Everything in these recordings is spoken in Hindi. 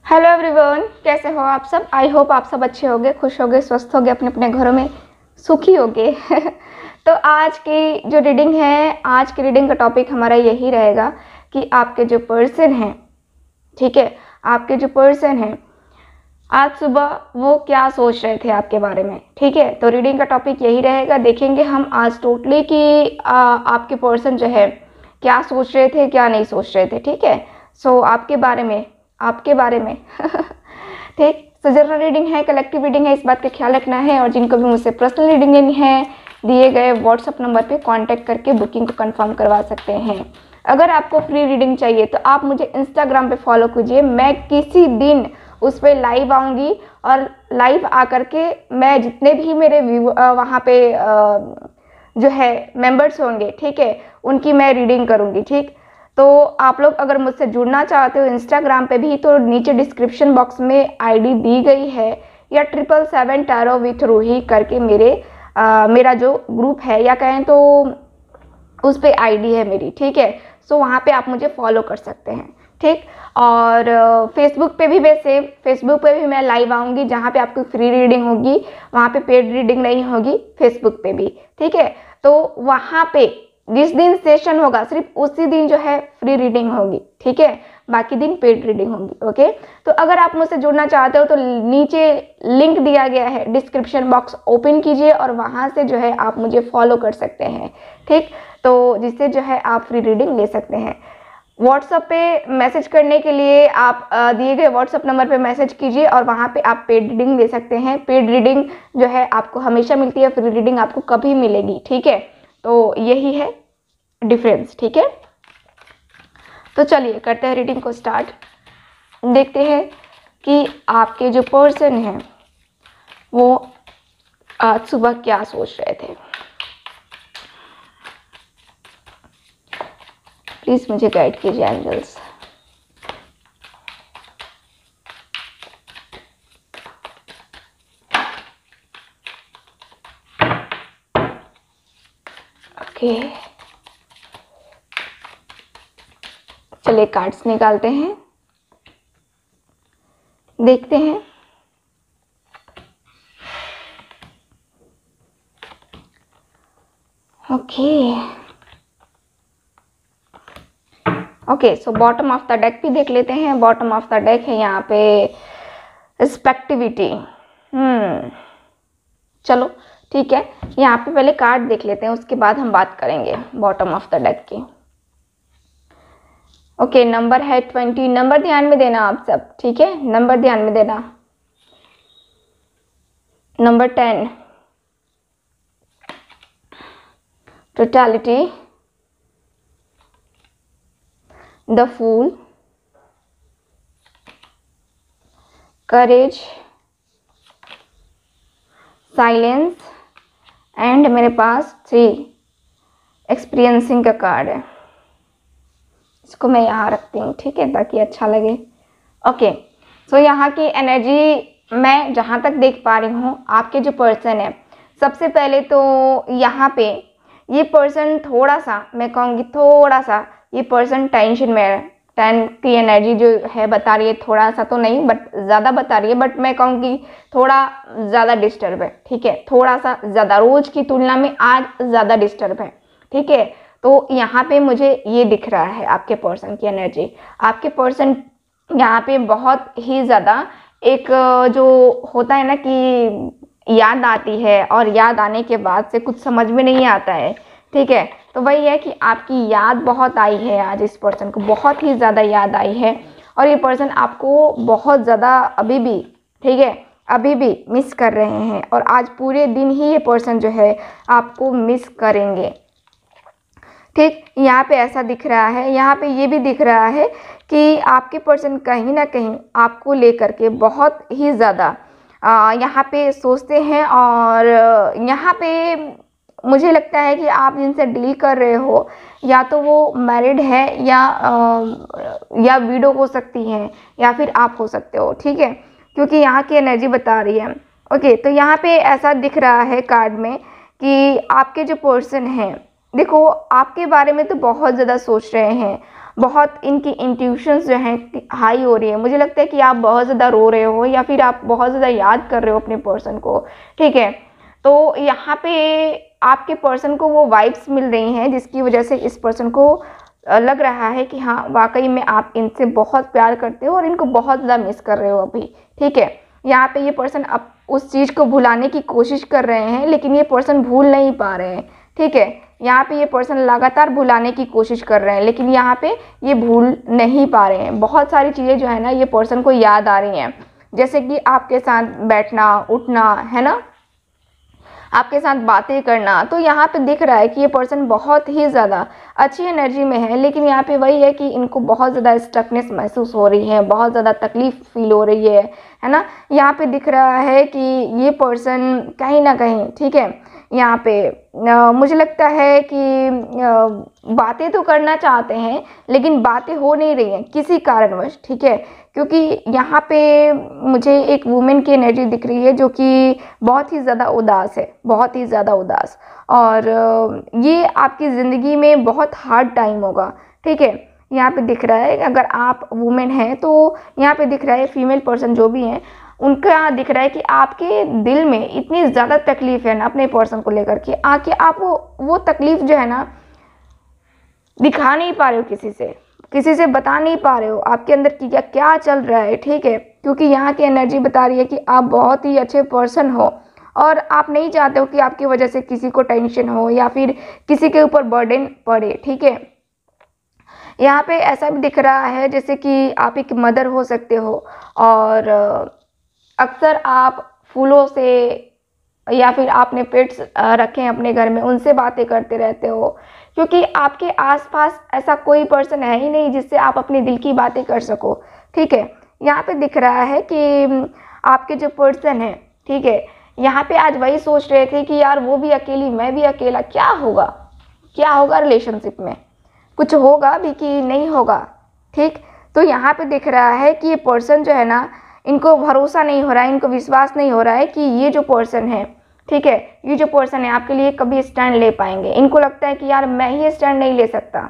हेलो एवरीवन, कैसे हो आप सब। आई होप आप सब अच्छे होंगे, खुश होंगे, स्वस्थ होंगे, अपने अपने घरों में सुखी होंगे। तो आज की जो रीडिंग है, आज की रीडिंग का टॉपिक हमारा यही रहेगा कि आपके जो पर्सन हैं, ठीक है, आपके जो पर्सन हैं आज सुबह वो क्या सोच रहे थे आपके बारे में। ठीक है, तो रीडिंग का टॉपिक यही रहेगा। देखेंगे हम आज टोटली कि आपके पर्सन जो है क्या सोच रहे थे, क्या नहीं सोच रहे थे। ठीक है, सो आपके बारे में ठीक। सो जनरल रीडिंग है, कलेक्टिव रीडिंग है, इस बात का ख्याल रखना है। और जिनको भी मुझसे पर्सनल रीडिंग लेनी है, दिए गए व्हाट्सअप नंबर पे कांटेक्ट करके बुकिंग को कंफर्म करवा सकते हैं। अगर आपको फ्री रीडिंग चाहिए तो आप मुझे इंस्टाग्राम पे फॉलो कीजिए। मैं किसी दिन उस पर लाइव आऊँगी और लाइव आकर के मैं जितने भी मेरे वहाँ पे जो है मेंबर्स होंगे, ठीक है, उनकी मैं रीडिंग करूँगी। ठीक, तो आप लोग अगर मुझसे जुड़ना चाहते हो इंस्टाग्राम पे भी, तो नीचे डिस्क्रिप्शन बॉक्स में आईडी दी गई है, या 777 टैरो विथ रूही करके मेरा जो ग्रुप है, या कहें तो उस पे आईडी है मेरी। ठीक है, सो वहाँ पे आप मुझे फॉलो कर सकते हैं। ठीक, और फेसबुक पे भी मैं लाइव आऊँगी, जहाँ पे आपको फ्री रीडिंग होगी, वहाँ पे पेड रीडिंग नहीं होगी, फेसबुक पे भी। ठीक है, तो वहाँ पे जिस दिन सेशन होगा सिर्फ उसी दिन जो है फ्री रीडिंग होगी। ठीक है, बाकी दिन पेड रीडिंग होगी। ओके, तो अगर आप मुझसे जुड़ना चाहते हो तो नीचे लिंक दिया गया है, डिस्क्रिप्शन बॉक्स ओपन कीजिए और वहाँ से जो है आप मुझे फॉलो कर सकते हैं। ठीक, तो जिससे जो है आप फ्री रीडिंग ले सकते हैं। व्हाट्सएप पे मैसेज करने के लिए आप दिए गए व्हाट्सएप नंबर पे मैसेज कीजिए और वहाँ पे आप पेड रीडिंग ले सकते हैं। पेड रीडिंग जो है आपको हमेशा मिलती है, फ्री रीडिंग आपको कभी मिलेगी। ठीक है, तो यही है डिफरेंस। ठीक है, तो चलिए करते हैं रीडिंग को स्टार्ट। देखते हैं कि आपके जो पर्सन हैं वो आज सुबह क्या सोच रहे थे। प्लीज मुझे गाइड कीजिए एंजल्स। ओके, चलिए कार्ड्स निकालते हैं, देखते हैं। Okay, so bottom of the deck भी देख लेते हैं। बॉटम ऑफ द डेक है यहाँ पे रिस्पेक्टिविटी। चलो ठीक है, यहाँ पे पहले कार्ड देख लेते हैं, उसके बाद हम बात करेंगे बॉटम ऑफ द डेक की। ओके, नंबर है 20। नंबर ध्यान में देना आप सब, ठीक है, नंबर ध्यान में देना। Number 10, totality, the fool, courage, silence, and मेरे पास 3 एक्सपीरियंसिंग का कार्ड है। इसको मैं यहाँ रखती हूँ, ठीक है, ताकि अच्छा लगे। ओके, सो यहाँ की एनर्जी मैं जहाँ तक देख पा रही हूँ, आपके जो पर्सन है, सबसे पहले तो यहाँ पे ये पर्सन थोड़ा सा, मैं कहूँगी थोड़ा सा, ये पर्सन टेंशन में है। 10 की एनर्जी जो है बता रही है, थोड़ा सा तो नहीं बट ज़्यादा बता रही है, बट मैं कहूँगी थोड़ा ज़्यादा डिस्टर्ब है। ठीक है, थोड़ा सा ज़्यादा, रोज़ की तुलना में आज ज़्यादा डिस्टर्ब है। ठीक है, तो यहाँ पे मुझे ये दिख रहा है आपके पर्सन की एनर्जी। आपके पर्सन यहाँ पे बहुत ही ज़्यादा एक जो होता है ना कि याद आती है, और याद आने के बाद से कुछ समझ में नहीं आता है। ठीक है, तो वही है कि आपकी याद बहुत आई है आज, इस पर्सन को बहुत ही ज़्यादा याद आई है, और ये पर्सन आपको बहुत ज़्यादा अभी भी, ठीक है, अभी भी मिस कर रहे हैं, और आज पूरे दिन ही ये पर्सन जो है आपको मिस करेंगे। ठीक, यहाँ पे ऐसा दिख रहा है। यहाँ पे ये भी दिख रहा है कि आपके पर्सन कहीं ना कहीं आपको लेकर के बहुत ही ज़्यादा यहाँ पे सोचते हैं, और यहाँ पे मुझे लगता है कि आप जिनसे डील कर रहे हो, या तो वो मैरिड है या विडो हो सकती हैं, या फिर आप हो सकते हो। ठीक है, क्योंकि यहाँ की एनर्जी बता रही है। ओके, तो यहाँ पे ऐसा दिख रहा है कार्ड में कि आपके जो पर्सन हैं, देखो आपके बारे में तो बहुत ज़्यादा सोच रहे हैं, बहुत इनकी इंट्यूशंस जो हैं हाई हो रही है। मुझे लगता है कि आप बहुत ज़्यादा रो रहे हो या फिर आप बहुत ज़्यादा याद कर रहे हो अपने पर्सन को, ठीक है। तो यहाँ पे आपके पर्सन को वो वाइब्स मिल रही हैं जिसकी वजह से इस पर्सन को लग रहा है कि हाँ वाकई में आप इनसे बहुत प्यार करते हो और इनको बहुत ज़्यादा मिस कर रहे हो अभी, ठीक है। यहाँ पे ये पर्सन अब उस चीज़ को भुलाने की कोशिश कर रहे हैं लेकिन ये पर्सन भूल नहीं पा रहे हैं, ठीक है। यहाँ पे ये पर्सन लगातार भुलाने की कोशिश कर रहे हैं लेकिन यहाँ पे ये भूल नहीं पा रहे हैं। बहुत सारी चीज़ें जो है ना ये पर्सन को याद आ रही हैं, जैसे कि आपके साथ बैठना उठना, है ना, आपके साथ बातें करना। तो यहाँ पे दिख रहा है कि ये पर्सन बहुत ही ज़्यादा अच्छी एनर्जी में है लेकिन यहाँ पे वही है कि इनको बहुत ज़्यादा स्टकनेस महसूस हो रही है, बहुत ज़्यादा तकलीफ फील हो रही है ना। यहाँ पे दिख रहा है कि ये पर्सन कहीं ना कहीं, ठीक है, यहाँ पे मुझे लगता है कि बातें तो करना चाहते हैं लेकिन बातें हो नहीं रही हैं किसी कारणवश, ठीक है। क्योंकि यहाँ पे मुझे एक वुमेन की एनर्जी दिख रही है जो कि बहुत ही ज़्यादा उदास है, बहुत ही ज़्यादा उदास, और ये आपकी ज़िंदगी में बहुत हार्ड टाइम होगा, ठीक है। यहाँ पे दिख रहा है अगर आप वुमेन हैं तो यहाँ पे दिख रहा है फीमेल पर्सन जो भी हैं उनका दिख रहा है कि आपके दिल में इतनी ज़्यादा तकलीफ़ है ना अपने पर्सन को लेकर के, आके आप वो तकलीफ़ जो है ना दिखा नहीं पा रहे हो, किसी से बता नहीं पा रहे हो आपके अंदर की क्या चल रहा है, ठीक है। क्योंकि यहाँ की एनर्जी बता रही है कि आप बहुत ही अच्छे पर्सन हो और आप नहीं चाहते हो कि आपकी वजह से किसी को टेंशन हो या फिर किसी के ऊपर बर्डन पड़े, ठीक है। यहाँ पे ऐसा भी दिख रहा है जैसे कि आप एक मदर हो सकते हो और अक्सर आप फूलों से या फिर आपने पेट्स रखे हैं अपने घर में, उनसे बातें करते रहते हो क्योंकि आपके आसपास ऐसा कोई पर्सन है ही नहीं जिससे आप अपने दिल की बातें कर सको, ठीक है। यहाँ पे दिख रहा है कि आपके जो पर्सन है, ठीक है, यहाँ पे आज वही सोच रहे थे कि यार वो भी अकेली मैं भी अकेला, क्या होगा रिलेशनशिप में, कुछ होगा भी कि नहीं होगा, ठीक। तो यहाँ पे दिख रहा है कि ये पर्सन जो है ना इनको भरोसा नहीं हो रहा है, इनको विश्वास नहीं हो रहा है कि ये जो पर्सन है, ठीक है, ये जो पर्सन है आपके लिए कभी स्टैंड ले पाएंगे। इनको लगता है कि यार मैं ही स्टैंड नहीं ले सकता,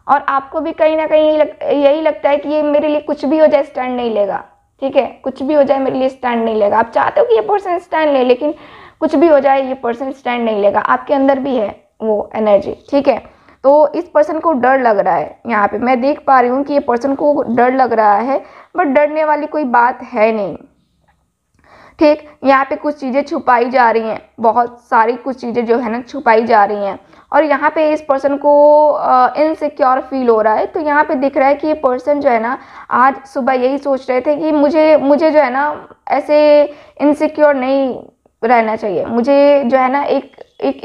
और आपको भी कहीं ना कहीं यही लगता है कि ये मेरे लिए कुछ भी हो जाए स्टैंड नहीं लेगा, ठीक है, कुछ भी हो जाए मेरे लिए स्टैंड नहीं लेगा। आप चाहते हो कि ये पर्सन स्टैंड ले लेकिन कुछ भी हो जाए ये पर्सन स्टैंड नहीं लेगा, आपके अंदर भी है वो एनर्जी, ठीक है। तो इस पर्सन को डर लग रहा है, यहाँ पे मैं देख पा रही हूँ कि ये पर्सन को डर लग रहा है, बट डरने वाली कोई बात है नहीं, ठीक। यहाँ पे कुछ चीज़ें छुपाई जा रही हैं, बहुत सारी कुछ चीज़ें जो है ना छुपाई जा रही हैं, और यहाँ पे इस पर्सन को इनसिक्योर फील हो रहा है। तो यहाँ पे दिख रहा है कि ये पर्सन जो है ना आज सुबह यही सोच रहे थे कि मुझे जो है ना ऐसे इनसिक्योर नहीं रहना चाहिए, मुझे जो है ना एक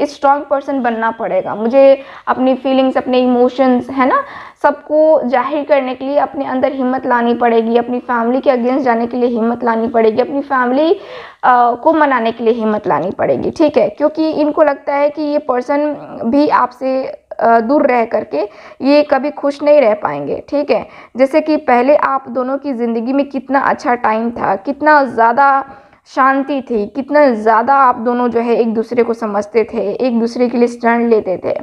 स्ट्रॉन्ग पर्सन बनना पड़ेगा, मुझे अपनी फीलिंग्स अपने इमोशंस है ना सबको जाहिर करने के लिए अपने अंदर हिम्मत लानी पड़ेगी, अपनी फैमिली के अगेंस्ट जाने के लिए हिम्मत लानी पड़ेगी, अपनी फैमिली को मनाने के लिए हिम्मत लानी पड़ेगी, ठीक है। क्योंकि इनको लगता है कि ये पर्सन भी आपसे दूर रह करके ये कभी खुश नहीं रह पाएंगे, ठीक है। जैसे कि पहले आप दोनों की ज़िंदगी में कितना अच्छा टाइम था, कितना ज़्यादा शांति थी, कितना ज़्यादा आप दोनों जो है एक दूसरे को समझते थे, एक दूसरे के लिए स्टैंड लेते थे,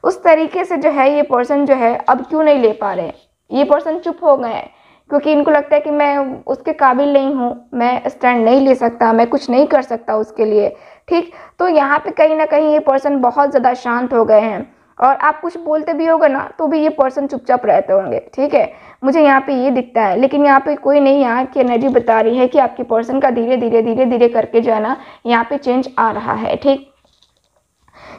उस तरीके से जो है ये पर्सन जो है अब क्यों नहीं ले पा रहे। ये पर्सन चुप हो गए हैं क्योंकि इनको लगता है कि मैं उसके काबिल नहीं हूँ, मैं स्टैंड नहीं ले सकता, मैं कुछ नहीं कर सकता उसके लिए, ठीक। तो यहाँ पे कहीं ना कहीं ये पर्सन बहुत ज़्यादा शांत हो गए हैं, और आप कुछ बोलते भी होगा ना तो भी ये पर्सन चुपचाप रहते होंगे, ठीक है। मुझे यहाँ पे ये दिखता है, लेकिन यहाँ पे कोई नहीं, यहाँ की एनर्जी बता रही है कि आपके पर्सन का धीरे धीरे करके जो है ना यहाँ पे चेंज आ रहा है, ठीक।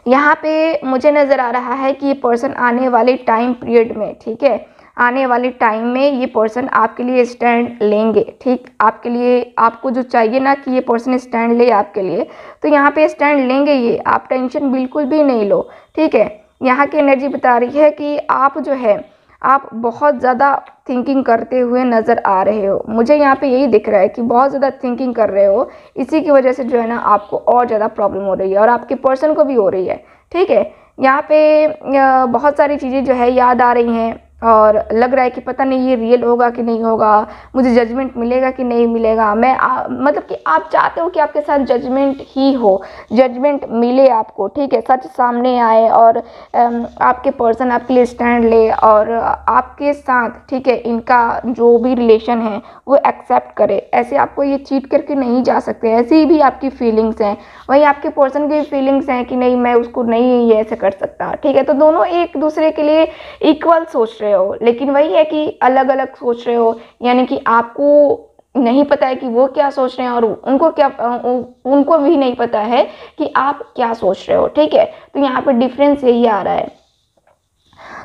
यहाँ पे मुझे नज़र आ रहा है कि ये पर्सन आने वाले टाइम पीरियड में, ठीक है, आने वाले टाइम में ये पर्सन आपके लिए स्टैंड लेंगे, ठीक। आपके लिए आपको जो चाहिए ना कि ये पर्सन स्टैंड ले आपके लिए, तो यहाँ पे स्टैंड लेंगे ये, आप टेंशन बिल्कुल भी नहीं लो, ठीक है। यहाँ की एनर्जी बता रही है कि आप जो है आप बहुत ज़्यादा थिंकिंग करते हुए नज़र आ रहे हो, मुझे यहाँ पे यही दिख रहा है कि बहुत ज़्यादा थिंकिंग कर रहे हो, इसी की वजह से जो है ना आपको और ज़्यादा प्रॉब्लम हो रही है और आपके पर्सन को भी हो रही है, ठीक है। यहाँ पे बहुत सारी चीज़ें जो है याद आ रही हैं और लग रहा है कि पता नहीं ये रियल होगा कि नहीं होगा, मुझे जजमेंट मिलेगा कि नहीं मिलेगा। मतलब कि आप चाहते हो कि आपके साथ जजमेंट ही हो, जजमेंट मिले आपको, ठीक है, सच सामने आए और आपके पर्सन आपके लिए स्टैंड ले और आपके साथ, ठीक है, इनका जो भी रिलेशन है वो एक्सेप्ट करे। ऐसे आपको ये चीट करके नहीं जा सकते, ऐसी भी आपकी फीलिंग्स हैं, वही आपके पर्सन की फीलिंग्स हैं कि नहीं मैं उसको नहीं ये ऐसे कर सकता, ठीक है। तो दोनों एक दूसरे के लिए इक्वल सोच रहे हो, लेकिन वही है कि अलग अलग सोच रहे हो, यानी कि आपको नहीं पता है कि वो क्या सोच रहे हैं और उनको भी नहीं पता है कि आप क्या सोच रहे हो, ठीक है। तो यहाँ पे डिफरेंस यही आ रहा है।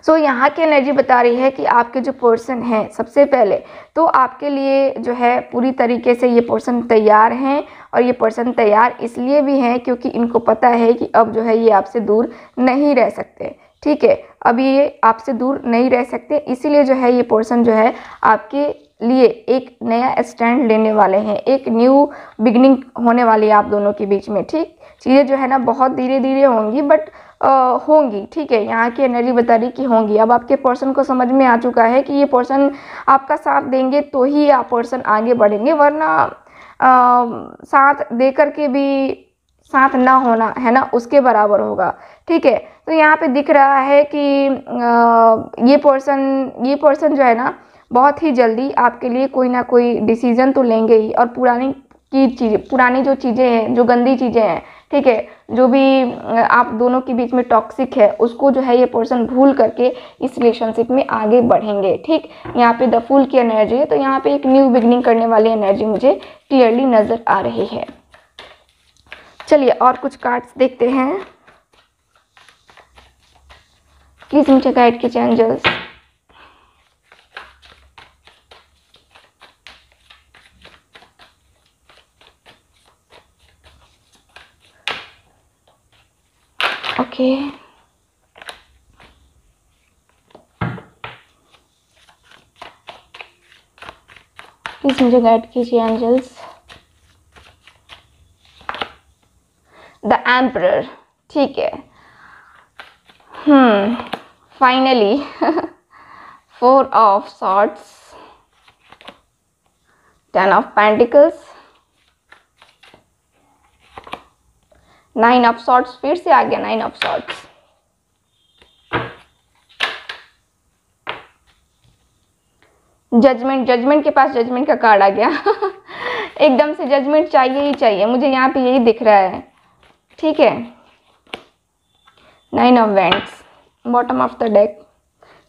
सो यहाँ की एनर्जी बता रही है कि आपके जो पर्सन हैं, सबसे पहले तो आपके लिए जो है पूरी तरीके से ये पर्सन तैयार हैं, और ये पर्सन तैयार इसलिए भी हैं क्योंकि इनको पता है कि अब जो है ये आपसे दूर नहीं रह सकते, ठीक है। अब ये आपसे दूर नहीं रह सकते, इसीलिए जो है ये पर्सन जो है आपके लिए एक नया स्टैंड लेने वाले हैं, एक न्यू बिगनिंग होने वाली है आप दोनों के बीच में, ठीक। चीज़ें जो है ना बहुत धीरे धीरे होंगी, बट होंगी, ठीक है। यहाँ की एनर्जी बता रही कि होंगी। अब आपके पर्सन को समझ में आ चुका है कि ये पर्सन आपका साथ देंगे तो ही आप पर्सन आगे बढ़ेंगे, वरना साथ दे कर के भी साथ ना होना है ना उसके बराबर होगा, ठीक है। तो यहाँ पे दिख रहा है कि ये पर्सन जो है ना बहुत ही जल्दी आपके लिए कोई ना कोई डिसीजन तो लेंगे ही, और पुरानी जो चीज़ें हैं, जो गंदी चीज़ें हैं, ठीक है, जो भी आप दोनों के बीच में टॉक्सिक है, उसको जो है ये पर्सन भूल करके इस रिलेशनशिप में आगे बढ़ेंगे, ठीक। यहाँ पे द फूल की एनर्जी है, तो यहाँ पे एक न्यू बिगनिंग करने वाली एनर्जी मुझे क्लियरली नज़र आ रही है। चलिए और कुछ कार्ड्स देखते हैं। प्लीज मुझे गाइड कीजिए एंजल्स। ओके, प्लीज मुझे गाइड कीजिए एंजल्स। द एम्परर, ठीक है। Finally 4 of swords, 10 of pentacles, 9 of swords, फिर से आ गया 9 ऑफ सॉर्ड्स। जजमेंट के पास जजमेंट का कार्ड आ गया एकदम से जजमेंट चाहिए ही चाहिए, मुझे यहाँ पे यही दिख रहा है, ठीक है। 9 of vents, bottom of the deck,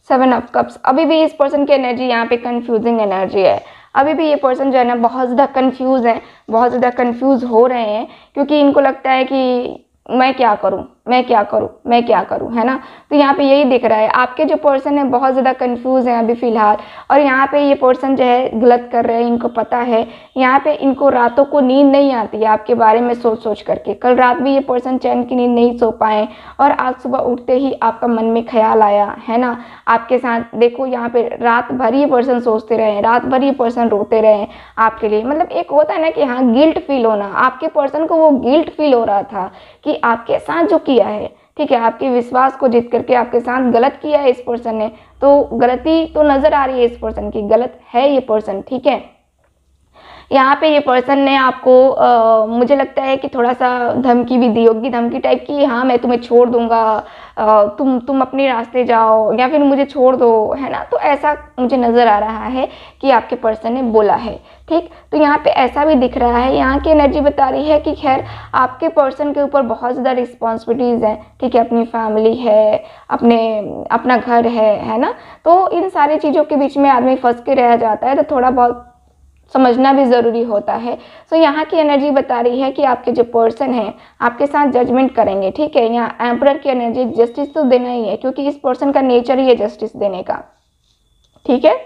7 of cups. अभी भी इस पर्सन की एनर्जी यहाँ पे कंफ्यूजिंग एनर्जी है। अभी भी ये पर्सन जो है ना बहुत ज़्यादा कंफ्यूज है, बहुत ज़्यादा कंफ्यूज हो रहे हैं, क्योंकि इनको लगता है कि मैं क्या करूं, मैं क्या करूं, मैं क्या करूं, है ना। तो यहाँ पे यही दिख रहा है, आपके जो पर्सन है बहुत ज़्यादा कंफ्यूज हैं अभी फ़िलहाल, और यहाँ पे ये पर्सन जो है गलत कर रहे हैं, इनको पता है। यहाँ पे इनको रातों को नींद नहीं आती है आपके बारे में सोच सोच करके। कल रात भी ये पर्सन चैन की नींद नहीं सो पाए, और आज सुबह उठते ही आपका मन में ख्याल आया, है ना, आपके साथ। देखो यहाँ पे रात भर ये पर्सन सोचते रहे, रात भर ये पर्सन रोते रहे आपके लिए। मतलब एक होता है ना कि हाँ गिल्ट फील होना, आपके पर्सन को वो गिल्ट फील हो रहा था कि आपके साथ जो किया है, ठीक है, आपके विश्वास को जीत करके आपके साथ गलत किया है इस पर्सन ने। तो गलती तो नज़र आ रही है इस पर्सन की, गलत है ये पर्सन, ठीक है। यहाँ पे ये पर्सन ने आपको मुझे लगता है कि थोड़ा सा धमकी भी दी होगी, धमकी टाइप की, हाँ मैं तुम्हें छोड़ दूंगा, तुम अपने रास्ते जाओ, या फिर मुझे छोड़ दो, है ना। तो ऐसा मुझे नज़र आ रहा है कि आपके पर्सन ने बोला है, ठीक। तो यहाँ पे ऐसा भी दिख रहा है, यहाँ की एनर्जी बता रही है कि खैर आपके पर्सन के ऊपर बहुत ज़्यादा रिस्पॉन्सिबिलिटीज़ हैं, ठीक है, अपनी फैमिली है, अपना घर है ना। तो इन सारी चीज़ों के बीच में आदमी फंस के रह जाता है, तो थोड़ा बहुत समझना भी ज़रूरी होता है। सो यहाँ की एनर्जी बता रही है कि आपके जो पर्सन हैं आपके साथ जजमेंट करेंगे, ठीक है। यहाँ एम्परर की एनर्जी, जस्टिस तो देना ही है, क्योंकि इस पर्सन का नेचर ही है जस्टिस देने का, ठीक है।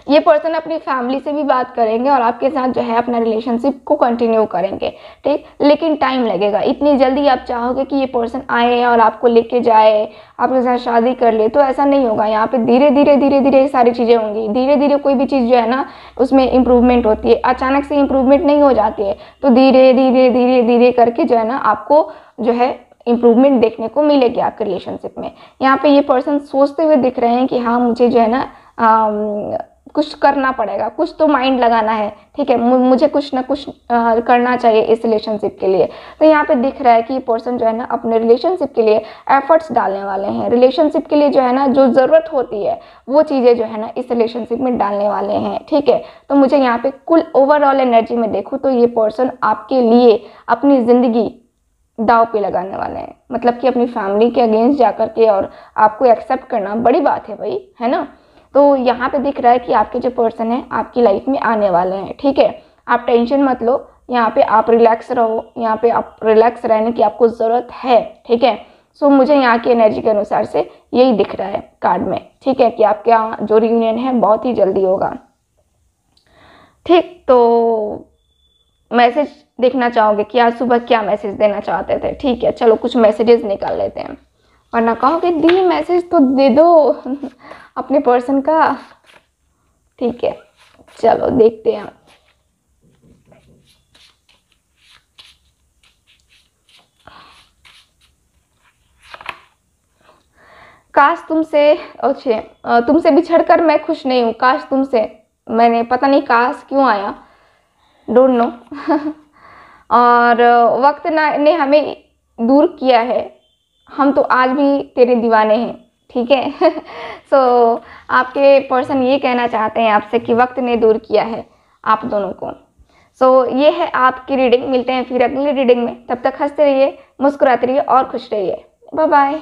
ये पर्सन अपनी फैमिली से भी बात करेंगे और आपके साथ जो है अपना रिलेशनशिप को कंटिन्यू करेंगे, ठीक। लेकिन टाइम लगेगा, इतनी जल्दी आप चाहोगे कि ये पर्सन आए और आपको लेके जाए, आपके साथ शादी कर ले, तो ऐसा नहीं होगा। यहाँ पे धीरे धीरे सारी चीज़ें होंगी, धीरे धीरे कोई भी चीज़ जो है ना उसमें इम्प्रूवमेंट होती है, अचानक से इम्प्रूवमेंट नहीं हो जाती है। तो धीरे धीरे करके जो है ना आपको जो है इम्प्रूवमेंट देखने को मिलेगी आपके रिलेशनशिप में। यहाँ पे ये पर्सन सोचते हुए दिख रहे हैं कि हाँ मुझे जो है ना कुछ करना पड़ेगा, कुछ तो माइंड लगाना है, ठीक है, मुझे कुछ ना कुछ करना चाहिए इस रिलेशनशिप के लिए। तो यहाँ पे दिख रहा है कि ये पर्सन जो है ना अपने रिलेशनशिप के लिए एफर्ट्स डालने वाले हैं, रिलेशनशिप के लिए जो है ना जो ज़रूरत होती है वो चीज़ें जो है ना इस रिलेशनशिप में डालने वाले हैं, ठीक है। तो मुझे यहाँ पे कुल ओवरऑल एनर्जी में देखूँ तो ये पर्सन आपके लिए अपनी ज़िंदगी दाव पे लगाने वाले हैं, मतलब कि अपनी फैमिली के अगेंस्ट जाकर के और आपको एक्सेप्ट करना बड़ी बात है भाई, है ना। तो यहाँ पे दिख रहा है कि आपके जो पर्सन है आपकी लाइफ में आने वाले हैं, ठीक है। आप टेंशन मत लो, यहाँ पे आप रिलैक्स रहो, यहाँ पे आप रिलैक्स रहने की आपको ज़रूरत है, ठीक है। सो मुझे यहाँ की एनर्जी के अनुसार से यही दिख रहा है कार्ड में, ठीक है, कि आपका जो रियूनियन है बहुत ही जल्दी होगा, ठीक। तो मैसेज देखना चाहोगे कि आज सुबह क्या मैसेज देना चाहते थे, ठीक है। चलो कुछ मैसेजेस निकाल लेते हैं, वरना कहोगे दी मैसेज तो दे दो अपने पर्सन का, ठीक है। चलो देखते हैं। काश तुमसे तुमसे बिछड़कर मैं खुश नहीं हूँ, काश तुमसे, मैंने पता नहीं काश क्यों आया, डोंट नो और वक्त ने हमें दूर किया है, हम तो आज भी तेरे दीवाने हैं, ठीक है। सो आपके पर्सन ये कहना चाहते हैं आपसे कि वक्त ने दूर किया है आप दोनों को। सो ये है आपकी रीडिंग, मिलते हैं फिर अगली रीडिंग में, तब तक हंसते रहिए, मुस्कुराते रहिए और खुश रहिए। Bye bye.